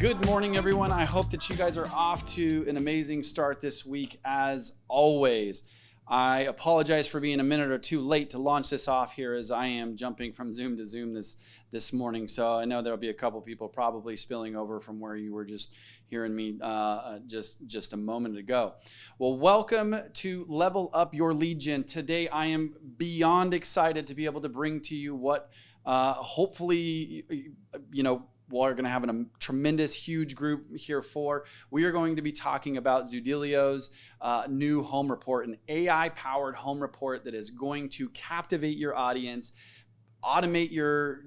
Good morning, everyone. I hope that you guys are off to an amazing start this week, as always. I apologize for being a minute or two late to launch this off here, as I am jumping from Zoom to Zoom this morning. So I know there'll be a couple people probably spilling over from where you were just hearing me just a moment ago. Well, welcome to Level Up Your Lead Gen. Today, I am beyond excited to be able to bring to you what hopefully, we're going to have a tremendous, huge group here for. We are going to be talking about Zoodealio's new home report, an AI-powered home report that is going to captivate your audience, automate your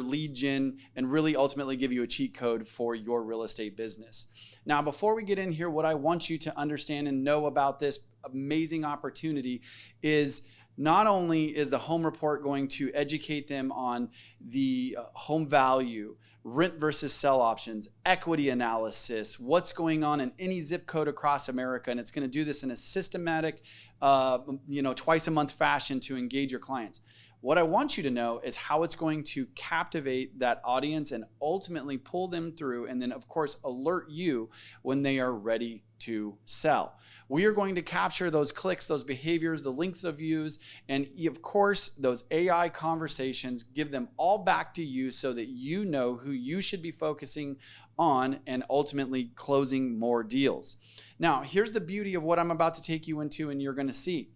lead gen, and really ultimately give you a cheat code for your real estate business. Now, before we get in here, what I want you to understand and know about this amazing opportunity is not only is the home report going to educate them on the home value, rent versus sell options, equity analysis, what's going on in any zip code across America, and it's going to do this in a systematic, twice a month fashion to engage your clients. What I want you to know is how it's going to captivate that audience and ultimately pull them through, and then of course alert you when they are ready to sell. We are going to capture those clicks, those behaviors, the lengths of views, and of course those AI conversations, give them all back to you so that you know who you should be focusing on and ultimately closing more deals. Now, here's the beauty of what I'm about to take you into, and you're going to see.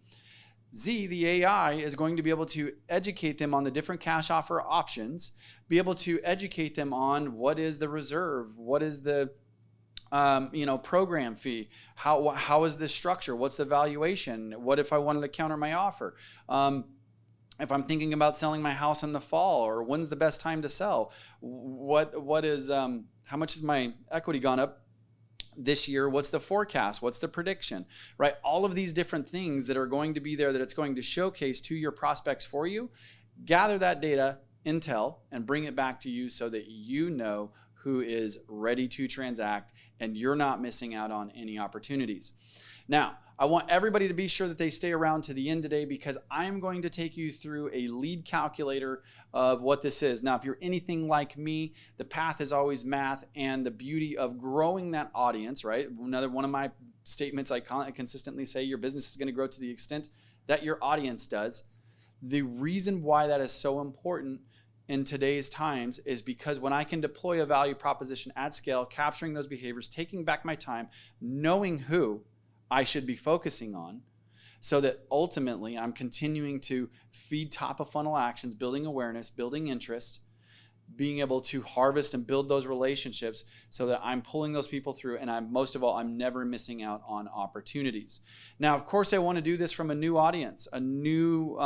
The AI, is going to be able to educate them on the different cash offer options, be able to educate them on what is the reserve, what is the program fee, how is this structure, what's the valuation, what if I wanted to counter my offer, if I'm thinking about selling my house in the fall, or when's the best time to sell, what is how much has my equity gone up this year, what's the forecast, what's the prediction, right? All of these different things that are going to be there that it's going to showcase to your prospects for you. Gather that data, intel, and bring it back to you so that you know who is ready to transact and you're not missing out on any opportunities. Now, I want everybody to be sure that they stay around to the end today, because I'm going to take you through a lead calculator of what this is. Now, if you're anything like me, the path is always math, and the beauty of growing that audience, right? Another one of my statements I consistently say, your business is going to grow to the extent that your audience does. The reason why that is so important in today's times is because when I can deploy a value proposition at scale, capturing those behaviors, taking back my time, knowing who I should be focusing on, so that ultimately I'm continuing to feed top of funnel actions, building awareness, building interest, being able to harvest and build those relationships so that I'm pulling those people through, and most of all, I'm never missing out on opportunities. Now, of course, I want to do this from a new audience, a new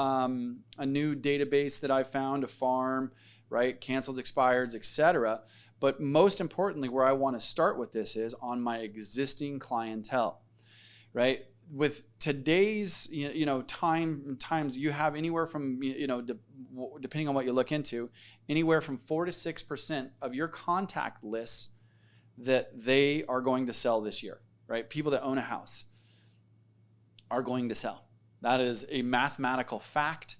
database that I found, a farm, right? Cancels, expireds, etc. But most importantly, where I want to start with this is on my existing clientele, right? With today's times, you have anywhere from depending on what you look into, anywhere from 4 to 6% of your contact lists that they are going to sell this year, right? People that own a house are going to sell. That is a mathematical fact,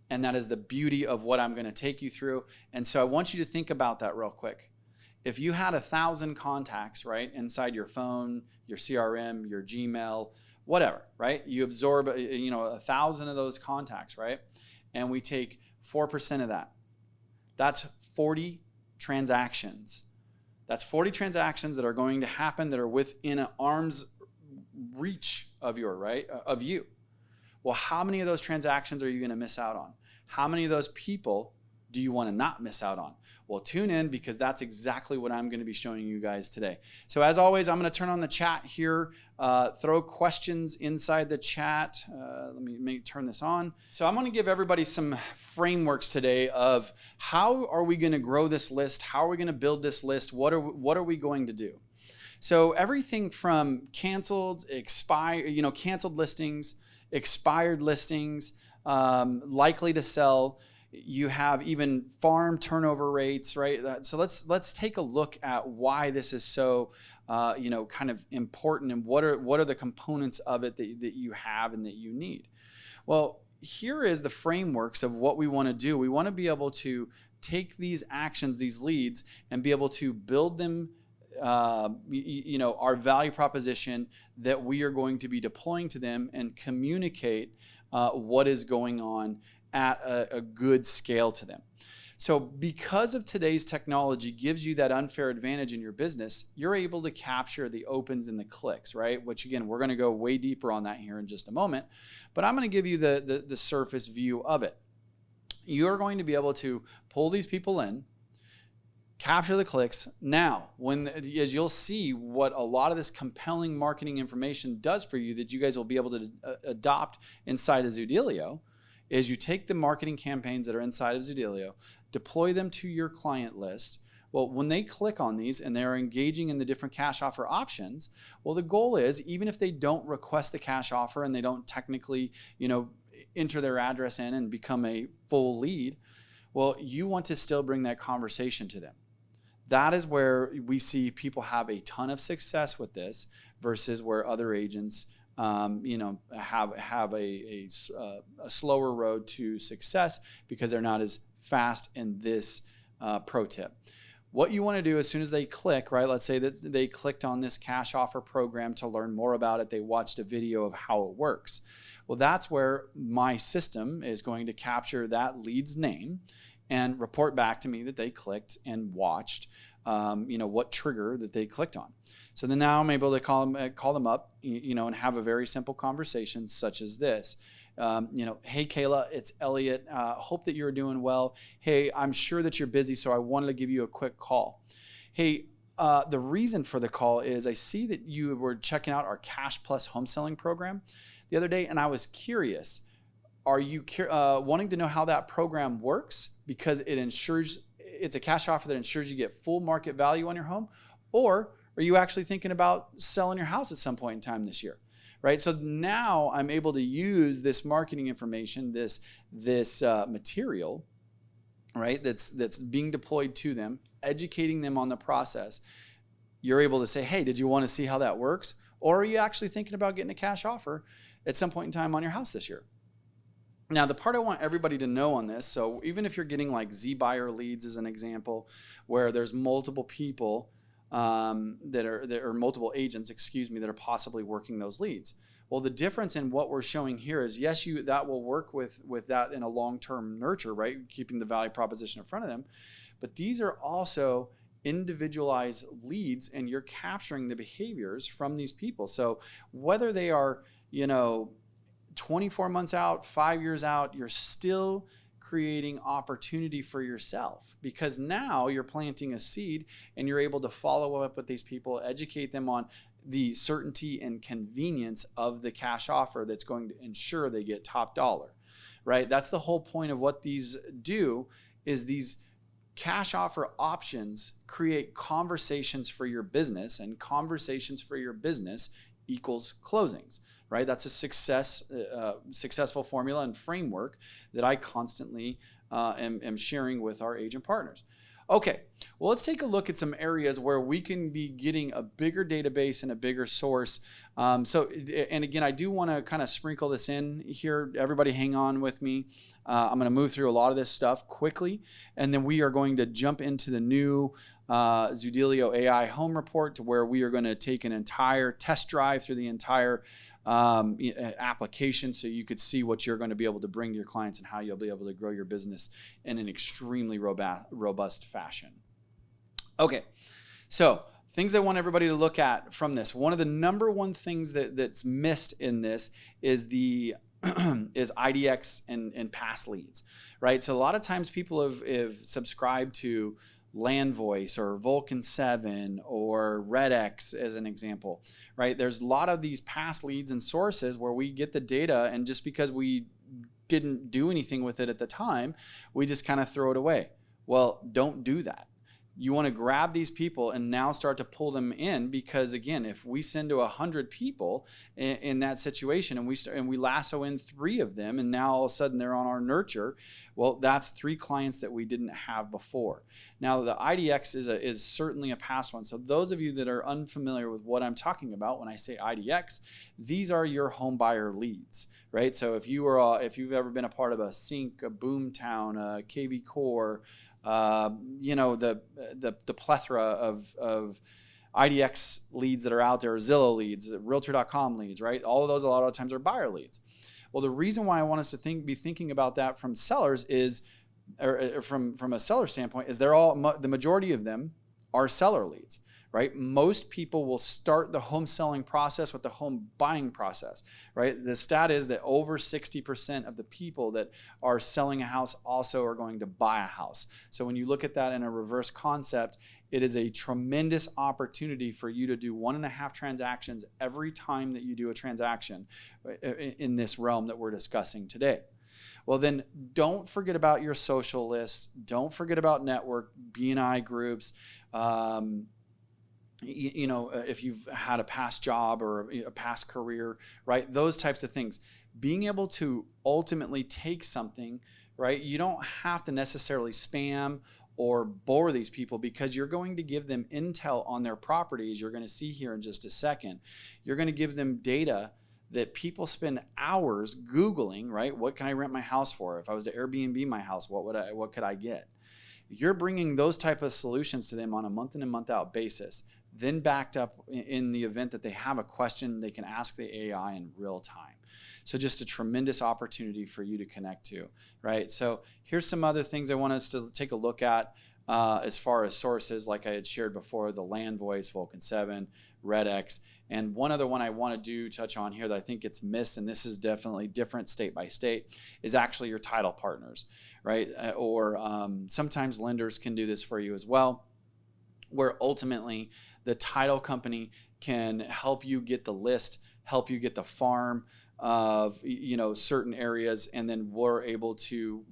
and that is the beauty of what I'm going to take you through. And so I want you to think about that real quick. If you had 1,000 contacts, right, inside your phone, your CRM, your Gmail, whatever, right? You absorb, 1,000 of those contacts, right? And we take 4% of that. That's 40 transactions. That's 40 transactions that are going to happen that are within an arm's reach of you. Well, how many of those transactions are you going to miss out on? How many of those people do you want to not miss out on? Well, tune in, because that's exactly what I'm going to be showing you guys today. So as always, I'm going to turn on the chat here, throw questions inside the chat. Let me turn this on. So I'm going to give everybody some frameworks today of how are we going to grow this list? How are we going to build this list? What are we going to do? So everything from canceled, canceled listings, expired listings, likely to sell. You have even farm turnover rates, right? So let's take a look at why this is so, kind of important, and what are the components of it that you have and that you need. Well, here is the frameworks of what we want to do. We want to be able to take these actions, these leads, and be able to build them our value proposition that we are going to be deploying to them and communicate what is going on at a good scale to them. So because of today's technology gives you that unfair advantage in your business, you're able to capture the opens and the clicks, right? Which again, we're going to go way deeper on that here in just a moment, but I'm going to give you the surface view of it. You're going to be able to pull these people in, capture the clicks. Now, as you'll see what a lot of this compelling marketing information does for you that you guys will be able to adopt inside of Zoodealio, is you take the marketing campaigns that are inside of Zoodealio, deploy them to your client list. Well, when they click on these and they're engaging in the different cash offer options, well, the goal is, even if they don't request the cash offer and they don't technically, enter their address in and become a full lead, well, you want to still bring that conversation to them. That is where we see people have a ton of success with this versus where other agents have a slower road to success because they're not as fast in this pro tip. What you want to do as soon as they click, right? Let's say that they clicked on this cash offer program to learn more about it. They watched a video of how it works. Well, that's where my system is going to capture that lead's name and report back to me that they clicked and watched what trigger that they clicked on. So then now I'm able to call them up, and have a very simple conversation such as this. Hey, Kayla, it's Elliot. Hope that you're doing well. Hey, I'm sure that you're busy, so I wanted to give you a quick call. Hey, the reason for the call is I see that you were checking out our Cash Plus home selling program the other day, and I was curious. Are you wanting to know how that program works? Because it's a cash offer that ensures you get full market value on your home, or are you actually thinking about selling your house at some point in time this year? Right? So now I'm able to use this marketing information, this material, right? That's being deployed to them, educating them on the process. You're able to say, hey, did you want to see how that works? Or are you actually thinking about getting a cash offer at some point in time on your house this year? Now, the part I want everybody to know on this, so even if you're getting like Z-Buyer leads as an example, where there's multiple people that are multiple agents, that are possibly working those leads. Well, the difference in what we're showing here is, yes, that will work with that in a long-term nurture, right? Keeping the value proposition in front of them. But these are also individualized leads, and you're capturing the behaviors from these people. So whether they are, 24 months out, 5 years out, you're still creating opportunity for yourself, because now you're planting a seed and you're able to follow up with these people, educate them on the certainty and convenience of the cash offer that's going to ensure they get top dollar, right? That's the whole point of what these do, is these cash offer options create conversations for your business, and conversations for your business equals closings, right? That's a successful formula and framework that I constantly am sharing with our agent partners. Okay, well, let's take a look at some areas where we can be getting a bigger database and a bigger source. And again, I do want to kind of sprinkle this in here. Everybody hang on with me. I'm going to move through a lot of this stuff quickly, and then we are going to jump into the new Zoodealio AI home report, to where we are going to take an entire test drive through the entire application, so you could see what you're going to be able to bring to your clients and how you'll be able to grow your business in an extremely robust fashion. Okay, so things I want everybody to look at from this. One of the number one things that's missed in this is is IDX and past leads, right? So a lot of times people have subscribed to Land Voice or Vulcan 7 or RedX as an example, right? There's a lot of these past leads and sources where we get the data, and just because we didn't do anything with it at the time, we just kind of throw it away. Well, don't do that. You want to grab these people and now start to pull them in, because again, if we send to 100 people in that situation and we lasso in 3 of them, and now all of a sudden they're on our nurture, well, that's 3 clients that we didn't have before. Now, the IDX is certainly a past one. So those of you that are unfamiliar with what I'm talking about when I say IDX, these are your home buyer leads, right? So if you've ever been a part of a Sync, a Boomtown, a KV Core, the plethora of IDX leads that are out there, Zillow leads, Realtor.com leads, right? All of those a lot of times are buyer leads. Well, the reason why I want us to be thinking about that from sellers is, or from a seller standpoint, is the majority of them are seller leads, right? Most people will start the home selling process with the home buying process, right? The stat is that over 60% of the people that are selling a house also are going to buy a house. So when you look at that in a reverse concept, it is a tremendous opportunity for you to do 1.5 transactions every time that you do a transaction in this realm that we're discussing today. Well, then don't forget about your social lists. Don't forget about network, B&I groups. If you've had a past job or a past career, right? Those types of things. Being able to ultimately take something, right? You don't have to necessarily spam or bore these people, because you're going to give them intel on their properties. You're going to see here in just a second. You're going to give them data that people spend hours Googling, right? What can I rent my house for? If I was to Airbnb my house, what could I get? You're bringing those type of solutions to them on a month in and month out basis, then backed up in the event that they have a question, they can ask the AI in real time. So just a tremendous opportunity for you to connect to, right? So here's some other things I want us to take a look at as far as sources, like I had shared before, the Land Voice, Vulcan 7, RedX. And one other one I want to touch on here that I think gets missed, and this is definitely different state by state, is actually your title partners, right? Or sometimes lenders can do this for you as well, where ultimately the title company can help you get the list, help you get the farm of certain areas, and then we're able to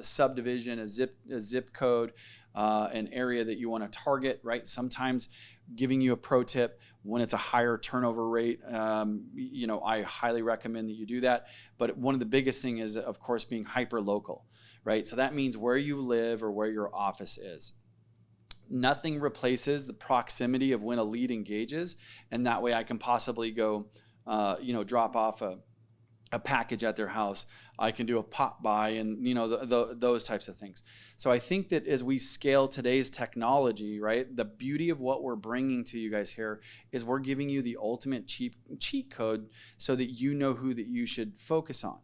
subdivision, a zip code, an area that you want to target, right? Sometimes giving you a pro tip when it's a higher turnover rate, I highly recommend that you do that. But one of the biggest thing is, of course, being hyper local, right? So that means where you live or where your office is. Nothing replaces the proximity of when a lead engages, and that way I can possibly go drop off a package at their house. I can do a pop by, and those types of things. So I think that as we scale today's technology, right, the beauty of what we're bringing to you guys here is we're giving you the ultimate cheat code so that you know who that you should focus on.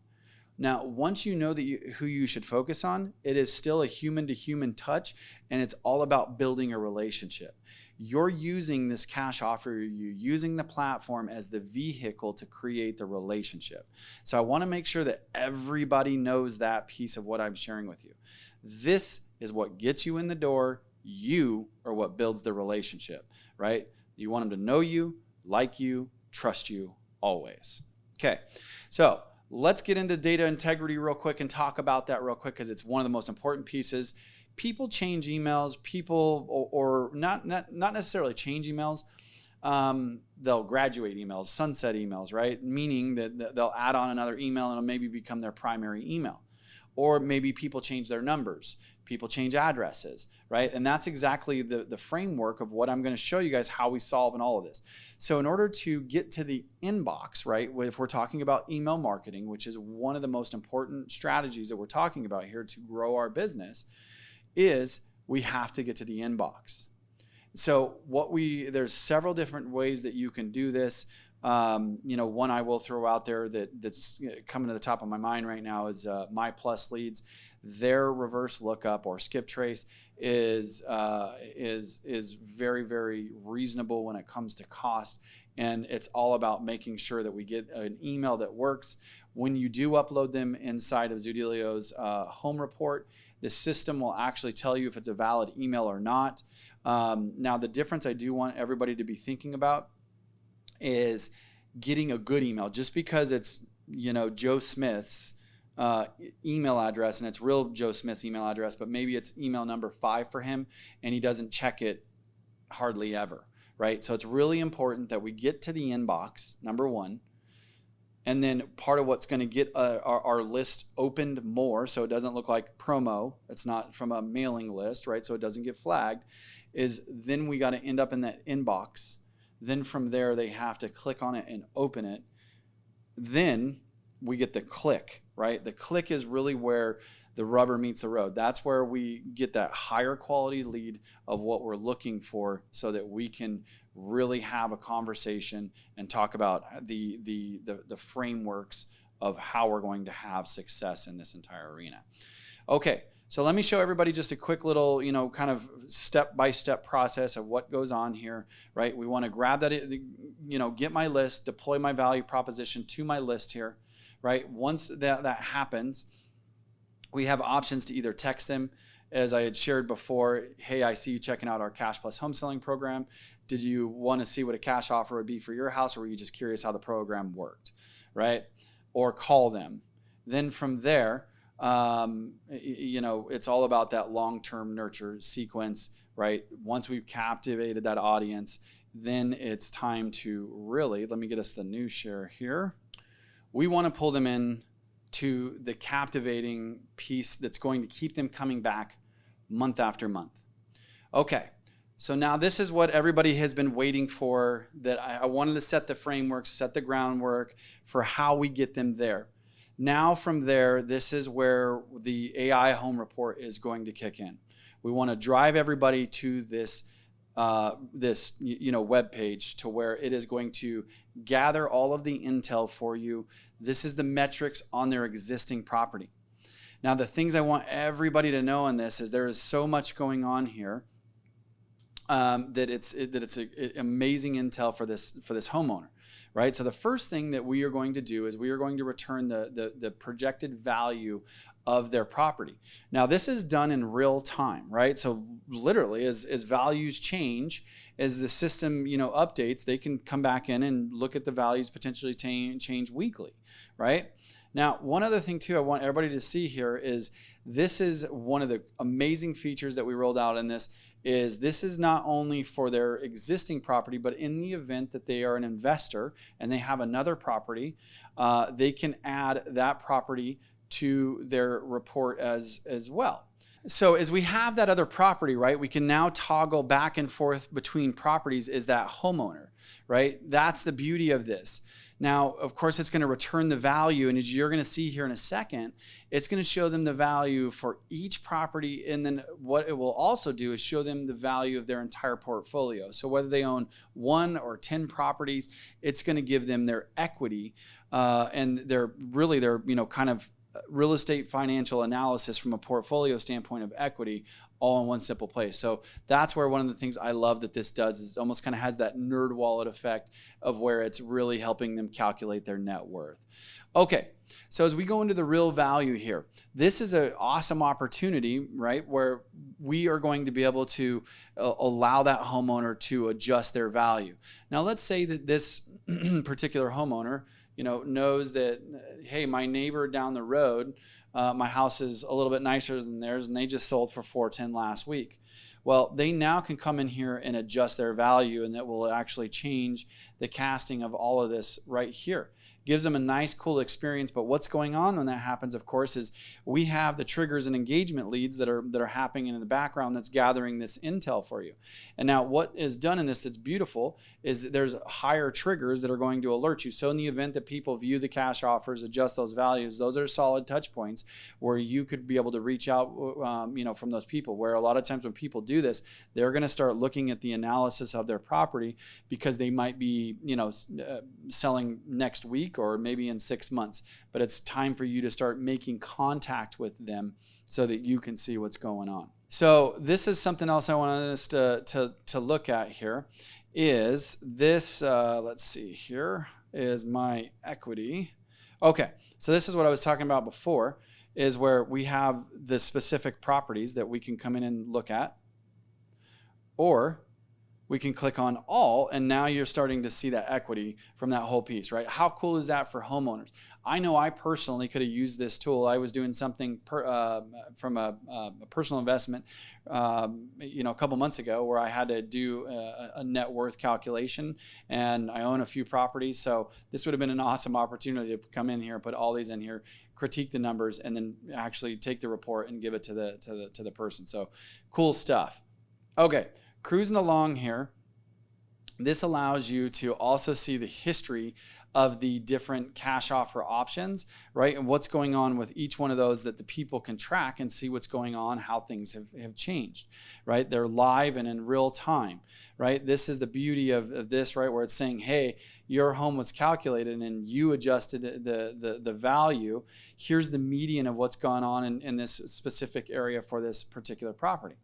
Now, once you know who you should focus on, it is still a human-to-human touch, and it's all about building a relationship. You're using this cash offer, you're using the platform as the vehicle to create the relationship. So I want to make sure that everybody knows that piece of what I'm sharing with you. This is what gets you in the door. You are what builds the relationship, right? You want them to know you, like you, trust you always. Okay, so let's get into data integrity real quick and talk about that real quick, because it's one of the most important pieces. People change emails, or not necessarily change emails. They'll graduate emails, sunset emails, right? Meaning that they'll add on another email and it'll maybe become their primary email. Or maybe people change their numbers, people change addresses, right? And that's exactly the framework of what I'm going to show you guys how we solve in all of this. So in order to get to the inbox, right, if we're talking about email marketing, which is one of the most important strategies that we're talking about here to grow our business, is we have to get to the inbox. So there's several different ways that you can do this. One I will throw out there that's coming to the top of my mind right now is My Plus Leads. Their reverse lookup or skip trace is very, very reasonable when it comes to cost, and it's all about making sure that we get an email that works. When you do upload them inside of Zoodealio's home report, the system will actually tell you if it's a valid email or not. Now, the difference I do want everybody to be thinking about is getting a good email. Just because it's Joe Smith's email address, and it's real Joe Smith's email address, but maybe it's email number 5 for him and he doesn't check it hardly ever, right? So it's really important that we get to the inbox, number one. And then part of what's going to get our list opened more, so it doesn't look like promo, it's not from a mailing list, right? So it doesn't get flagged, is then we got to end up in that inbox. Then from there, they have to click on it and open it. Then we get the click, right? The click is really where the rubber meets the road. That's where we get that higher quality lead of what we're looking for, so that we can really have a conversation and talk about the frameworks of how we're going to have success in this entire arena. Okay, so let me show everybody just a quick little, kind of step-by-step process of what goes on here, right? We want to grab that, get my list, deploy my value proposition to my list here, right? Once that happens, we have options to either text them, as I had shared before. Hey, I see you checking out our Cash Plus home selling program. Did you want to see what a cash offer would be for your house, or were you just curious how the program worked, right? Or call them. Then from there, it's all about that long-term nurture sequence, right? Once we've captivated that audience, then it's time to really, let me get us the new share here. We want to pull them in to the captivating piece that's going to keep them coming back month after month. Okay, so now this is what everybody has been waiting for, that I wanted to set the framework, set the groundwork for how we get them there. Now from there, this is where the AI home report is going to kick in. We want to drive everybody to this web page, to where it is going to gather all of the intel for you. This is the metrics on their existing property. Now, the things I want everybody to know in this is there is so much going on here that it's amazing intel for this homeowner, right? So the first thing that we are going to do is we are going to return the projected value of their property. Now, this is done in real time, right? So literally, as values change, as the system updates, they can come back in and look at the values potentially change weekly, right? Now, one other thing too I want everybody to see here is this is one of the amazing features that we rolled out in this. This is not only for their existing property, but in the event that they are an investor and they have another property, they can add that property to their report as well. So as we have that other property, right, we can now toggle back and forth between properties as that homeowner, right? That's the beauty of this. Now, of course, it's going to return the value, and as you're going to see here in a second, it's going to show them the value for each property, and then what it will also do is show them the value of their entire portfolio. So whether they own 1 or 10 properties, it's going to give them their equity and their kind of real estate financial analysis from a portfolio standpoint of equity, all in one simple place. So that's where one of the things I love that this does is it almost kind of has that nerd wallet effect of where it's really helping them calculate their net worth. Okay, so as we go into the real value here, this is an awesome opportunity, right, where we are going to be able to allow that homeowner to adjust their value. Now, let's say that this particular homeowner knows that, hey, my neighbor down the road, my house is a little bit nicer than theirs, and they just sold for $410 last week. Well, they now can come in here and adjust their value, and that will actually change the casting of all of this right here. Gives them a nice, cool experience. But what's going on when that happens, of course, is we have the triggers and engagement leads that are happening in the background that's gathering this intel for you. And now what is done in this that's beautiful is there's higher triggers that are going to alert you. So in the event that people view the cash offers, adjust those values, those are solid touch points where you could be able to reach out from those people, where a lot of times when people do this, they're going to start looking at the analysis of their property because they might be selling next week or maybe in 6 months, but it's time for you to start making contact with them so that you can see what's going on. So this is something else I wanted us to look at here is this, let's see, here is my equity. Okay, so this is what I was talking about before, is where we have the specific properties that we can come in and look at, or we can click on all, and now you're starting to see that equity from that whole piece, right? How cool is that for homeowners? I know I personally could have used this tool. I was doing something from a personal investment, a couple months ago, where I had to do a net worth calculation, and I own a few properties. So this would have been an awesome opportunity to come in here, put all these in here, critique the numbers, and then actually take the report and give it to the person. So cool stuff. Okay. Cruising along here, this allows you to also see the history of the different cash offer options, right? And what's going on with each one of those that the people can track and see what's going on, how things have changed, right? They're live and in real time, right? This is the beauty of this, right? Where it's saying, hey, your home was calculated and you adjusted the value. Here's the median of what's gone on in this specific area for this particular property.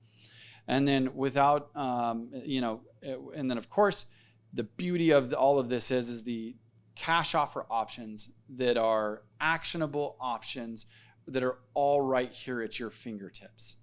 And then without, and then of course, the beauty of all of this is the cash offer options that are actionable options that are all right here at your fingertips.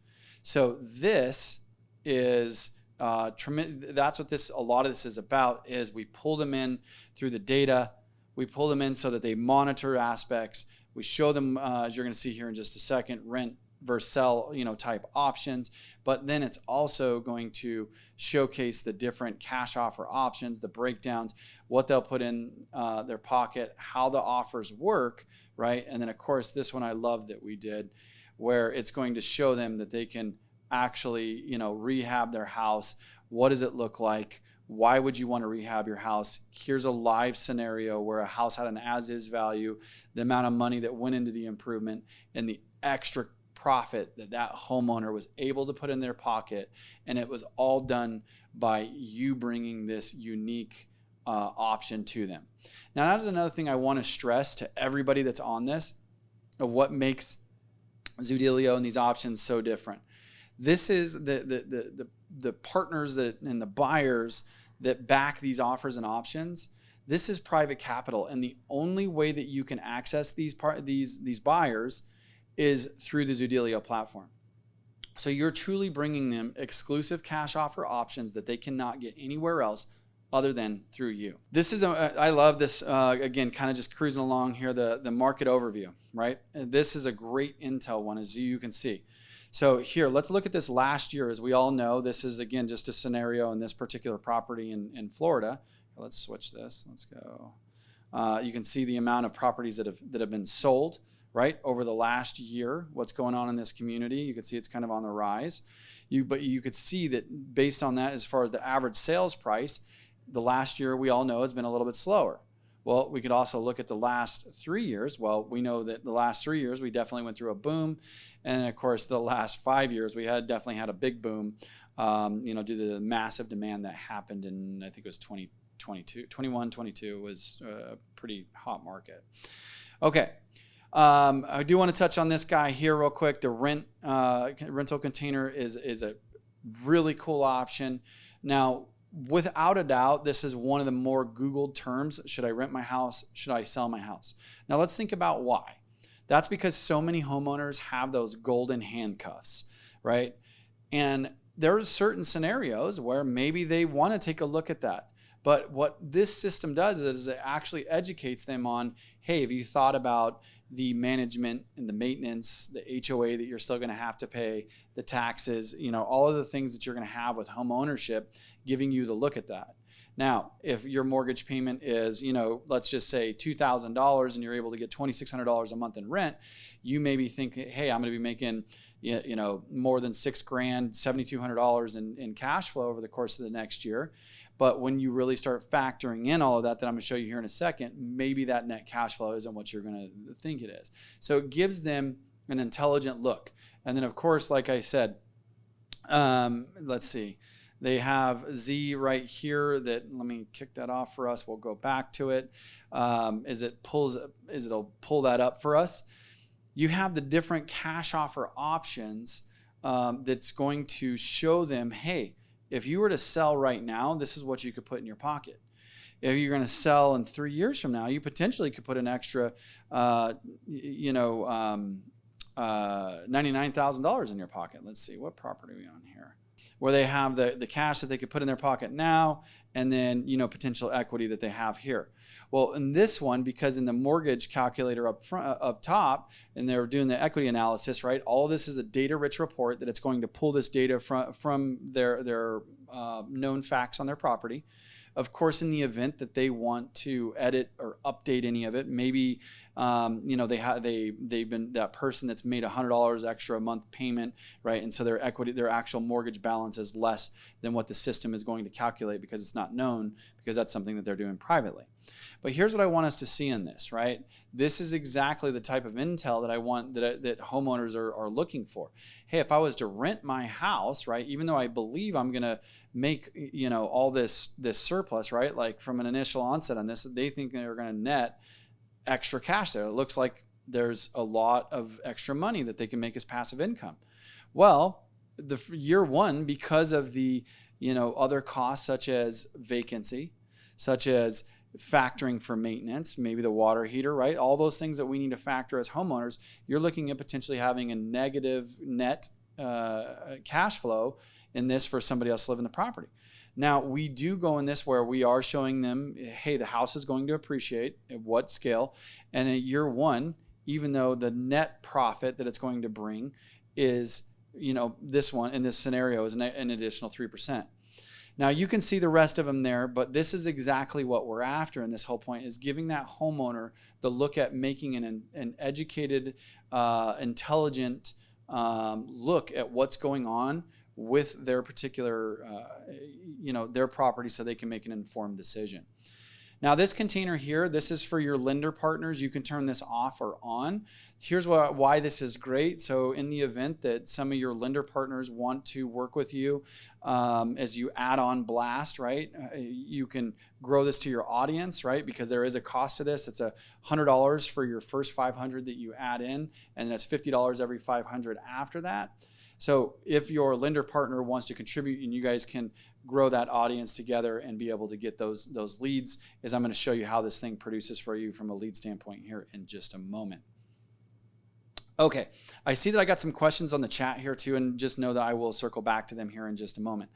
So this is that's what a lot of this is about, is we pull them in through the data. We pull them in so that they monitor aspects. We show them, as you're going to see here in just a second, rent versus sell, type options. But then it's also going to showcase the different cash offer options, the breakdowns, what they'll put in their pocket, how the offers work, right? And then of course, this one I love that we did, where it's going to show them that they can actually, rehab their house. What does it look like? Why would you want to rehab your house? Here's a live scenario where a house had an as-is value, the amount of money that went into the improvement, and the extra profit that homeowner was able to put in their pocket. And it was all done by you bringing this unique option to them. Now, that's another thing I want to stress to everybody that's on this, of what makes Zoodealio and these options so different. This is the partners that and the buyers that back these offers and options. This is private capital, and the only way that you can access these buyers is through the Zoodealio platform. So you're truly bringing them exclusive cash offer options that they cannot get anywhere else other than through you. This is I love this, again, kind of just cruising along here, the market overview, right? And this is a great intel one, as you can see. So here, let's look at this last year. As we all know, this is, again, just a scenario in this particular property in Florida. Let's switch this. Let's go. You can see the amount of properties that have been sold, right, over the last year. What's going on in this community? You can see it's kind of on the rise. But you could see that based on that, as far as the average sales price, the last year we all know has been a little bit slower. Well, we could also look at the last 3 years. Well, we know that the last 3 years we definitely went through a boom, and of course the last 5 years we definitely had a big boom, due to the massive demand that happened in, I think it was 21, 22 was a pretty hot market. Okay. I do want to touch on this guy here real quick. The rental container is a really cool option. Now, without a doubt, this is one of the more Googled terms. Should I rent my house? Should I sell my house? Now let's think about why. That's because so many homeowners have those golden handcuffs, right? And there are certain scenarios where maybe they want to take a look at that. But what this system does is it actually educates them on, hey, have you thought about the management and the maintenance, the HOA that you're still going to have to pay, the taxes, all of the things that you're going to have with home ownership, giving you the look at that. Now, if your mortgage payment is, let's just say $2,000 and you're able to get $2,600 a month in rent, you maybe think, hey, I'm going to be making, more than $6,000, $7,200 in cash flow over the course of the next year. But when you really start factoring in all of that I'm going to show you here in a second, maybe that net cash flow isn't what you're going to think it is. So it gives them an intelligent look. And then, of course, like I said, let's see. They have Z right here that, let me kick that off for us. We'll go back to it. It'll pull that up for us. You have the different cash offer options that's going to show them, hey, if you were to sell right now, this is what you could put in your pocket. If you're going to sell in 3 years from now, you potentially could put an extra, $99,000 in your pocket. Let's see, what property are we on here? Where they have the cash that they could put in their pocket now, and then, potential equity that they have here. Well, in this one, because in the mortgage calculator up top, and they're doing the equity analysis, right? All of this is a data-rich report that it's going to pull this data from their known facts on their property. Of course, in the event that they want to edit or update any of it, maybe they've been that person that's made $100 extra a month payment, right? And so their actual mortgage balance is less than what the system is going to calculate because it's not known, because that's something that they're doing privately. But here's what I want us to see in this, right? This is exactly the type of intel that I want, that homeowners are looking for. Hey, if I was to rent my house, right, even though I believe I'm going to make, all this surplus, right? Like from an initial onset on this, they think they're going to net extra cash there. It looks like there's a lot of extra money that they can make as passive income. Well, the year one, because of the other costs such as vacancy, such as factoring for maintenance, maybe the water heater, right? All those things that we need to factor as homeowners, you're looking at potentially having a negative net cash flow in this for somebody else to live in the property. Now, we do go in this where we are showing them, hey, the house is going to appreciate at what scale. And at year one, even though the net profit that it's going to bring is, this one in this scenario is an additional 3%. Now, you can see the rest of them there, but this is exactly what we're after. And this whole point is giving that homeowner the look at making an educated, intelligent look at what's going on with their particular, their property, so they can make an informed decision. Now, this container here, this is for your lender partners. You can turn this off or on. Here's why this is great. So in the event that some of your lender partners want to work with you as you add on blast, right? You can grow this to your audience, right? Because there is a cost to this. It's $100 for your first 500 that you add in, and that's $50 every 500 after that. So if your lender partner wants to contribute and you guys can grow that audience together and be able to get those leads, is I'm going to show you how this thing produces for you from a lead standpoint here in just a moment. Okay, I see that I got some questions on the chat here too, and just know that I will circle back to them here in just a moment.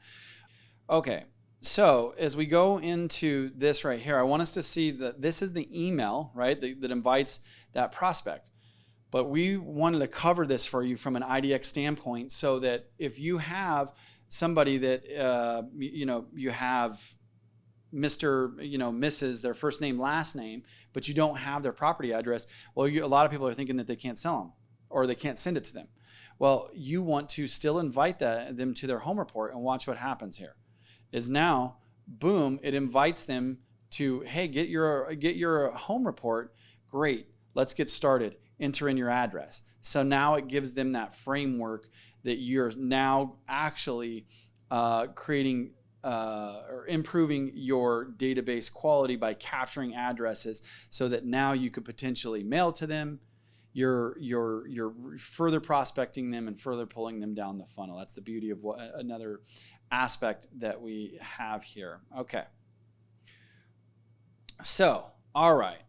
Okay, so as we go into this right here, I want us to see that this is the email, right, that invites that prospect. But we wanted to cover this for you from an IDX standpoint, so that if you have somebody that, you have Mr., Mrs., their first name, last name, but you don't have their property address, well, a lot of people are thinking that they can't sell them or they can't send it to them. Well, you want to still invite them to their home report, and watch what happens here. Is now, boom, it invites them to, hey, get your home report. Great, let's get started. Enter in your address. So now it gives them that framework that you're now actually creating or improving your database quality by capturing addresses, so that now you could potentially mail to them. You're further prospecting them and further pulling them down the funnel. That's the beauty of another aspect that we have here. Okay. So, all right.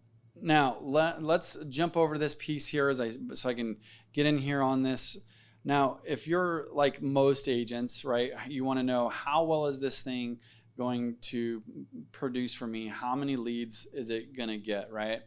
Now, let's jump over this piece here so I can get in here on this. Now, if you're like most agents, right, you want to know, how well is this thing going to produce for me? How many leads is it going to get, right?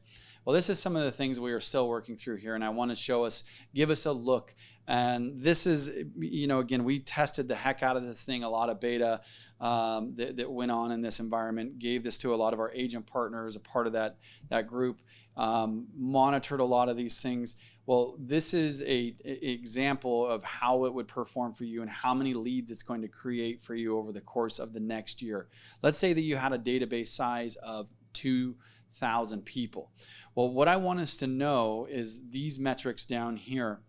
Well, this is some of the things we are still working through here, and I want to give us a look. And this is, again, we tested the heck out of this thing, a lot of beta that went on in this environment, gave this to a lot of our agent partners, a part of that group, monitored a lot of these things. Well, this is an example of how it would perform for you and how many leads it's going to create for you over the course of the next year. Let's say that you had a database size of 2,000 people. Well, what I want us to know is these metrics down here.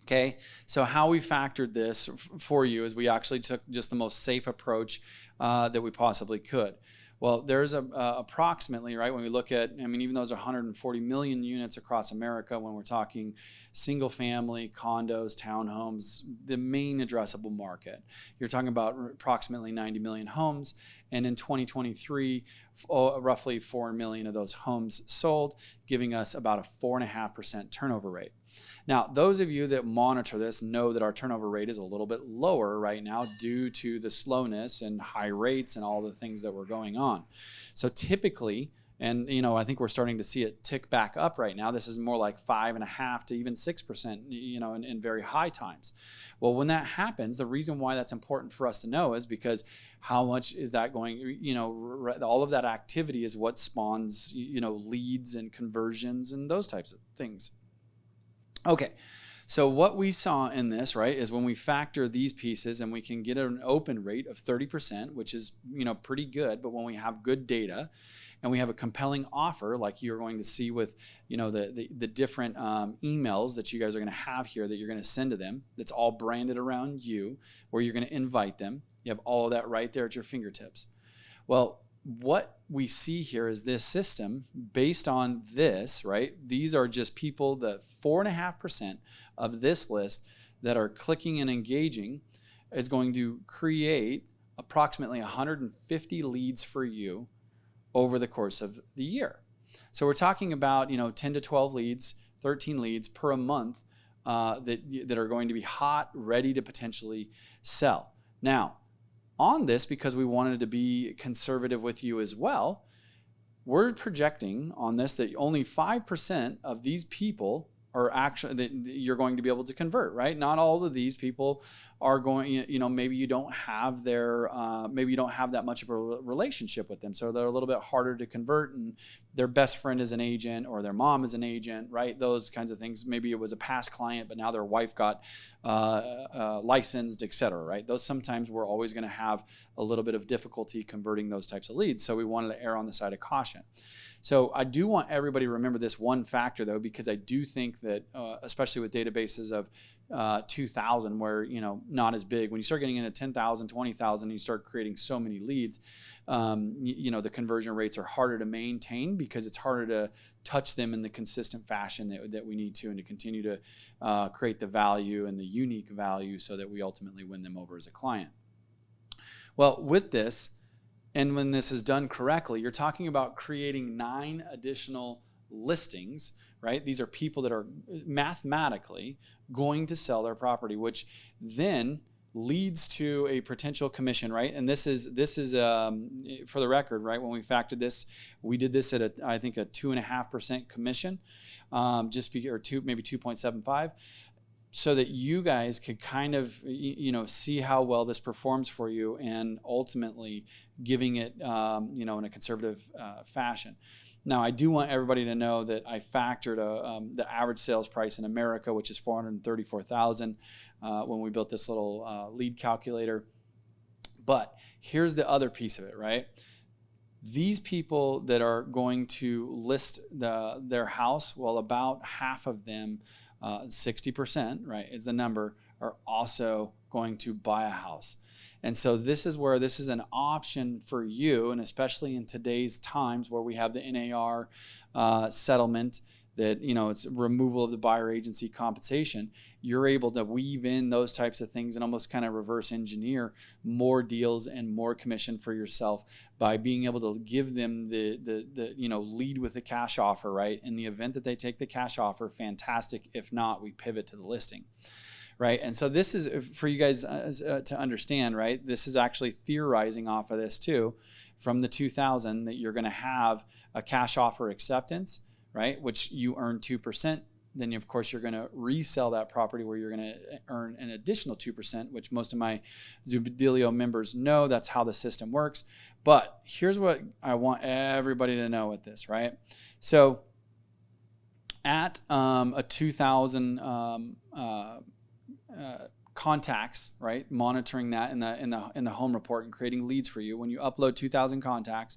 Okay, so how we factored this for you is we actually took just the most safe approach that we possibly could. Well, there's approximately, right, when we look at, even those are 140 million units across America when we're talking single family, condos, townhomes, the main addressable market. You're talking about approximately 90 million homes, and in 2023, roughly 4 million of those homes sold, giving us about a 4.5% turnover rate. Now, those of you that monitor this know that our turnover rate is a little bit lower right now due to the slowness and high rates and all the things that were going on. So typically, and I think we're starting to see it tick back up right now. This is more like 5.5% to even 6%, in very high times. Well, when that happens, the reason why that's important for us to know is because how much is that going, all of that activity is what spawns, leads and conversions and those types of things. Okay, So what we saw in this, right, is when we factor these pieces and we can get an open rate of 30%, which is, pretty good. But when we have good data and we have a compelling offer, like you're going to see with, the different emails that you guys are going to have here that you're going to send to them, that's all branded around you, where you're going to invite them. You have all of that right there at your fingertips. Well, what we see here is this system based on this, right? These are just people, the 4.5% of this list that are clicking and engaging is going to create approximately 150 leads for you over the course of the year. So we're talking about, 10 to 12 leads, 13 leads per month that are going to be hot, ready to potentially sell. Now, on this, because we wanted to be conservative with you as well, we're projecting on this that only 5% of these people are actually, that you're going to be able to convert, right? Not all of these people are going, maybe you don't have maybe you don't have that much of a relationship with them. So they're a little bit harder to convert, and their best friend is an agent or their mom is an agent, right? Those kinds of things. Maybe it was a past client, but now their wife got licensed, et cetera, right? Those sometimes we're always going to have a little bit of difficulty converting those types of leads. So we wanted to err on the side of caution. So I do want everybody to remember this one factor, though, because I do think that, especially with databases of 2,000, where, not as big, when you start getting into 10,000, 20,000, you start creating so many leads, the conversion rates are harder to maintain because it's harder to touch them in the consistent fashion that we need to, and to continue to create the value and the unique value so that we ultimately win them over as a client. Well, with this, and when this is done correctly, you're talking about creating 9 additional listings, right? These are people that are mathematically going to sell their property, which then leads to a potential commission, right? And this is for the record, right? When we factored this, we did this at I think a 2.5% commission, or maybe 2.75. So that you guys could kind of, see how well this performs for you, and ultimately giving it, in a conservative fashion. Now, I do want everybody to know that I factored the average sales price in America, which is $434,000, when we built this little lead calculator. But here's the other piece of it, right? These people that are going to list their house, well, about half of them, 60%, right, is the number, are also going to buy a house. And so this is where this is an option for you, and especially in today's times where we have the NAR settlement, that, it's removal of the buyer agency compensation, you're able to weave in those types of things and almost kind of reverse engineer more deals and more commission for yourself by being able to give them the lead with the cash offer, right? In the event that they take the cash offer, fantastic. If not, we pivot to the listing. Right. And so this is for you guys to understand, right? This is actually theorizing off of this too, from the 2000, that you're going to have a cash offer acceptance, right? Which you earn 2%. Then, of course, you're going to resell that property where you're going to earn an additional 2%, which most of my Zoodealio members know. That's how the system works. But here's what I want everybody to know with this, right? So at a 2,000 contacts, right? Monitoring that in the home report and creating leads for you. When you upload 2,000 contacts,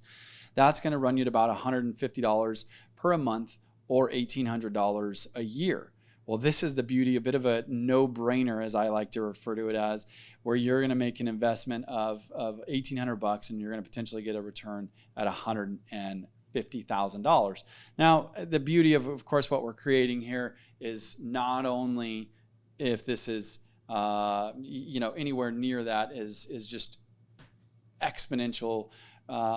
that's going to run you to about $150 per month, or $1,800 a year. Well, this is the beauty, a bit of a no-brainer, as I like to refer to it as, where you're going to make an investment of $1,800 and you're going to potentially get a return at $150,000. Now, the beauty of course, what we're creating here is not only if this is anywhere near that is just exponential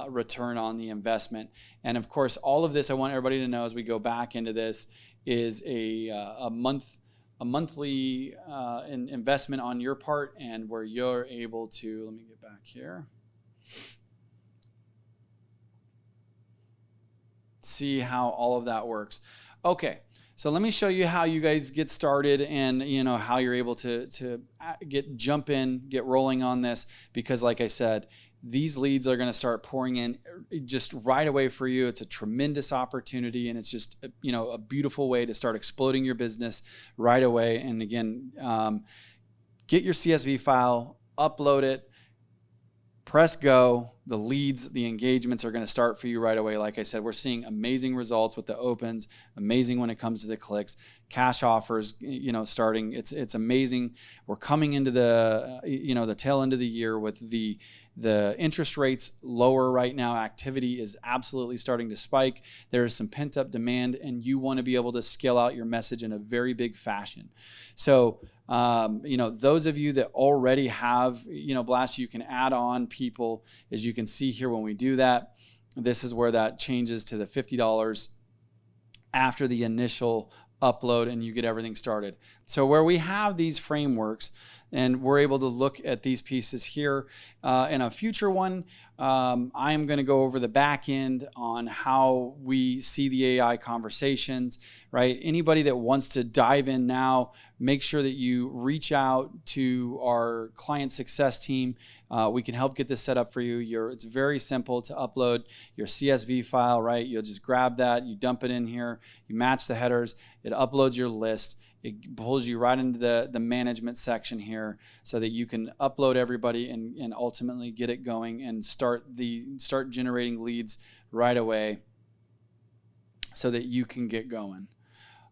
return on the investment. And of course, all of this, I want everybody to know as we go back into this, is a monthly investment on your part, and where you're able to, let me get back here, see how all of that works. Okay. So let me show you how you guys get started and how you're able to jump in, get rolling on this, because like I said, these leads are going to start pouring in just right away for you. It's a tremendous opportunity, and it's just a beautiful way to start exploding your business right away. And again, get your CSV file, upload it, press go. The leads, the engagements are going to start for you right away. Like I said, we're seeing amazing results with the opens, amazing when it comes to the clicks, cash offers, starting. It's amazing. We're coming into the, the tail end of the year with the interest rates lower right now. Activity is absolutely starting to spike. There is some pent up demand, and you want to be able to scale out your message in a very big fashion. So, those of you that already have, Blast, you can add on people. As you can see here, when we do that, this is where that changes to the $50 after the initial upload, and you get everything started. So where we have these frameworks and we're able to look at these pieces here, in a future one, I am going to go over the back end on how we see the AI conversations, right? Anybody that wants to dive in now, make sure that you reach out to our client success team. We can help get this set up for you. It's very simple to upload your CSV file, right? You'll just grab that, you dump it in here, you match the headers, it uploads your list. It pulls you right into the management section here so that you can upload everybody and ultimately get it going and start generating leads right away so that you can get going.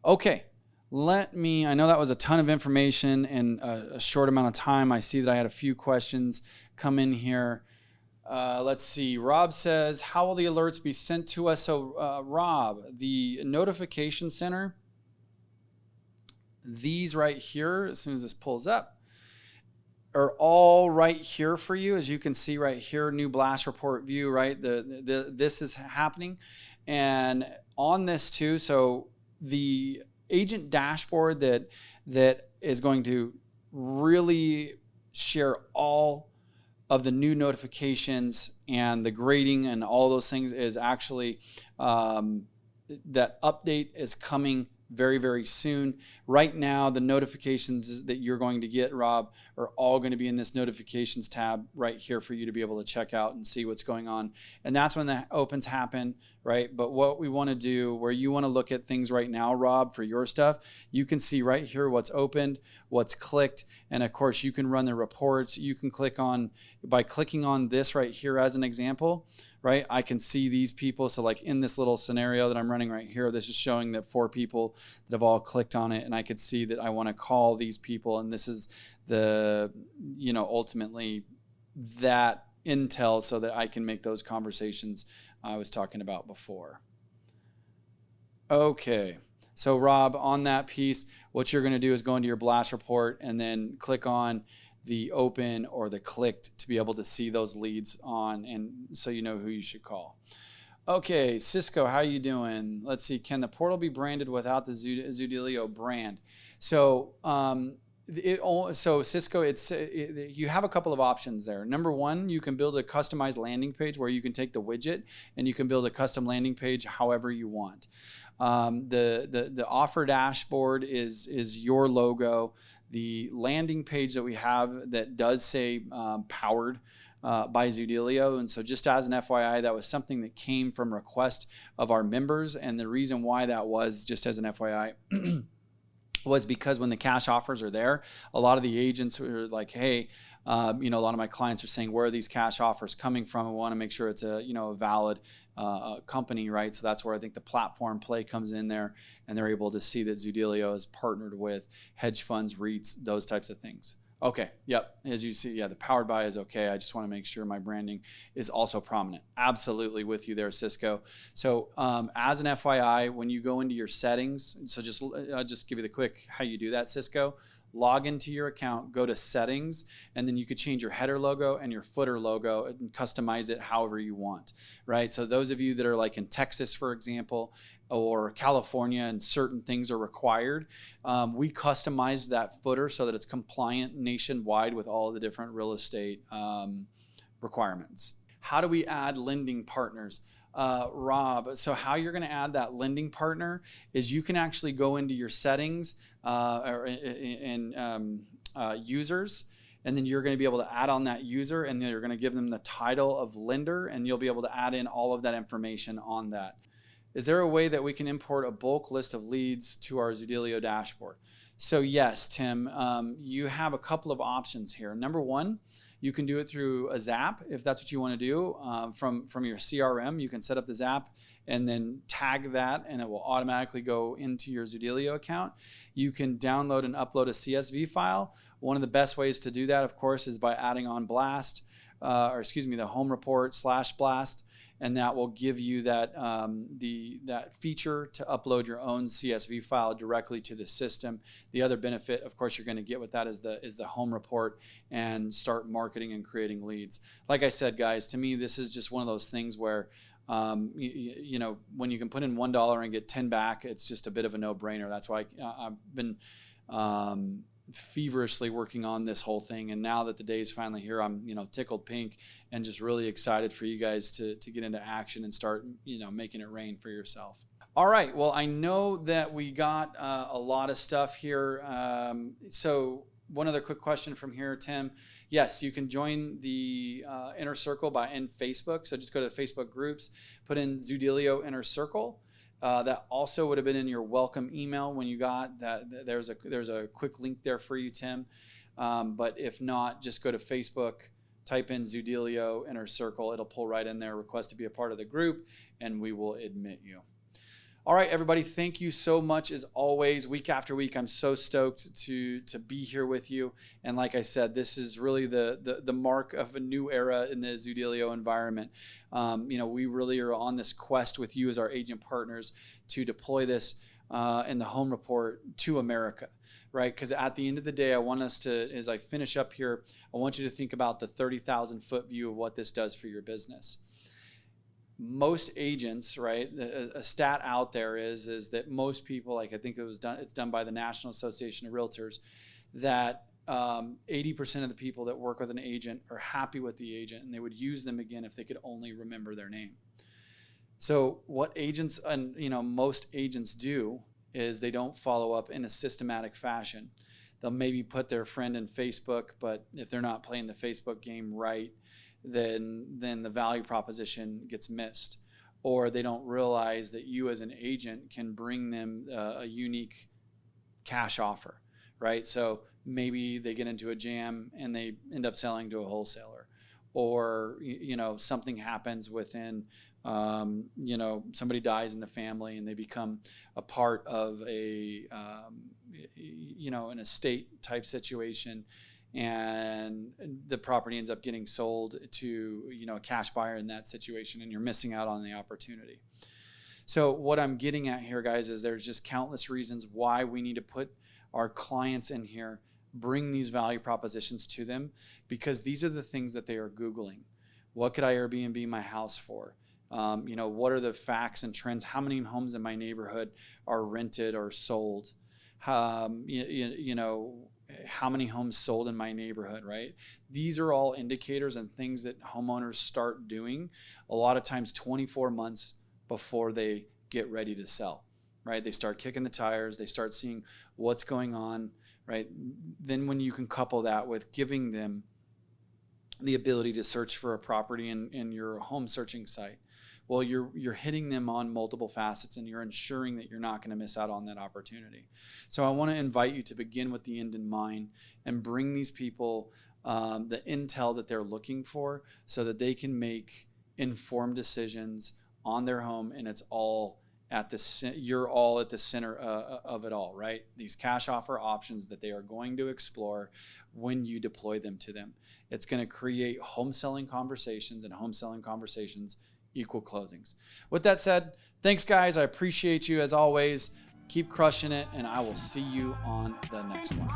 Okay, I know that was a ton of information in a short amount of time. I see that I had a few questions come in here. Let's see. Rob says, how will the alerts be sent to us? So Rob, the notification center, these right here, as soon as this pulls up, are all right here for you. As you can see right here, new blast report view, right? This is happening. And on this too, so the agent dashboard that is going to really share all of the new notifications and the grading and all those things is actually, that update is coming very, very soon. Right now, the notifications that you're going to get, Rob, are all going to be in this notifications tab right here for you to be able to check out and see what's going on. And that's when the opens happen, right? But what we want to do, where you want to look at things right now, Rob, for your stuff, you can see right here what's opened, what's clicked, and of course you can run the reports. You can by clicking on this right here as an example, right? I can see these people. So like in this little scenario that I'm running right here, this is showing that 4 people that have all clicked on it, and I could see that I want to call these people, and this is the, ultimately that intel so that I can make those conversations I was talking about before. Okay. So Rob, on that piece, what you're going to do is go into your blast report and then click on the open or the clicked to be able to see those leads on, and so you know who you should call. Okay, Cisco, how are you doing? Let's see. Can the portal be branded without the Zoodealio brand? So, Cisco, you have a couple of options there. Number one, you can build a customized landing page where you can take the widget and you can build a custom landing page however you want. The offer dashboard is your logo. The landing page that we have that does say powered by Zoodealio. And so just as an FYI, that was something that came from request of our members. And the reason why that was, just as an FYI, was because when the cash offers are there, a lot of the agents were like, hey, a lot of my clients are saying, where are these cash offers coming from? I want to make sure it's a valid company, right? So that's where I think the platform play comes in there, and they're able to see that Zoodealio is partnered with hedge funds, REITs, those types of things. Okay, yep, as you see, the powered by is okay. I just want to make sure my branding is also prominent. Absolutely with you there, Cisco. So as an FYI, when you go into your settings, so I'll just give you the quick how you do that, Cisco. Log into your account, go to settings, and then you could change your header logo and your footer logo and customize it however you want, right? So those of you that are like in Texas, for example, or California, and certain things are required, we customized that footer so that it's compliant nationwide with all the different real estate requirements. How do we add lending partners? Rob, so how you're going to add that lending partner is you can actually go into your settings or in users, and then you're going to be able to add on that user, and then you're going to give them the title of lender, and you'll be able to add in all of that information on that. Is there a way that we can import a bulk list of leads to our Zoodealio dashboard? So yes, Tim, you have a couple of options here. Number one, you can do it through a Zap if that's what you want to do. From your CRM, you can set up the Zap and then tag that, and it will automatically go into your Zoodealio account. You can download and upload a CSV file. One of the best ways to do that, of course, is by adding on Blast, the home report / Blast, and that will give you that that feature to upload your own CSV file directly to the system. The other benefit, of course, you're going to get with that is the home report and start marketing and creating leads. Like I said, guys, to me, this is just one of those things where you know, when you can put in $1 and get 10 back, it's just a bit of a no-brainer. That's why I've been feverishly working on this whole thing, and now that the day is finally here, I'm tickled pink and just really excited for you guys to get into action and start making it rain for yourself. All right, well, I know that we got a lot of stuff here, so one other quick question from here, Tim. Yes, you can join the Inner Circle in Facebook, so just go to Facebook groups, put in Zoodealio Inner Circle. That also would have been in your welcome email when you got that. There's a quick link there for you, Tim. But if not, just go to Facebook, type in Zoodealio Inner Circle. It'll pull right in there, request to be a part of the group, and we will admit you. All right, everybody, thank you so much as always. Week after week, I'm so stoked to be here with you. And like I said, this is really the mark of a new era in the Zoodealio environment. We really are on this quest with you as our agent partners to deploy this in the home report to America, right? Because at the end of the day, I want us to, as I finish up here, I want you to think about the 30,000 foot view of what this does for your business. Most agents, right? A stat out there is that most people, like I think it's done by the National Association of Realtors, that 80% of the people that work with an agent are happy with the agent, and they would use them again if they could only remember their name. So what agents and most agents do is they don't follow up in a systematic fashion. They'll maybe put their friend in Facebook, but if they're not playing the Facebook game right, then the value proposition gets missed, or they don't realize that you as an agent can bring them a unique cash offer, right? So maybe they get into a jam and they end up selling to a wholesaler, or something happens within somebody dies in the family and they become a part of an estate type situation, and the property ends up getting sold to a cash buyer in that situation, and you're missing out on the opportunity. So what I'm getting at here, guys, is there's just countless reasons why we need to put our clients in here, bring these value propositions to them, because these are the things that they are Googling. What could I Airbnb my house for? What are the facts and trends? How many homes in my neighborhood are rented or sold? How many homes sold in my neighborhood, right? These are all indicators and things that homeowners start doing a lot of times 24 months before they get ready to sell, right? They start kicking the tires, they start seeing what's going on, right? Then when you can couple that with giving them the ability to search for a property in your home searching site, well, you're hitting them on multiple facets, and you're ensuring that you're not going to miss out on that opportunity. So I want to invite you to begin with the end in mind and bring these people the intel that they're looking for, so that they can make informed decisions on their home, and it's all you're all at the center of it all, right? These cash offer options that they are going to explore when you deploy them to them. It's going to create home selling conversations, and home selling conversations equal closings. With that said, thanks, guys. I appreciate you as always. Keep crushing it, and I will see you on the next one.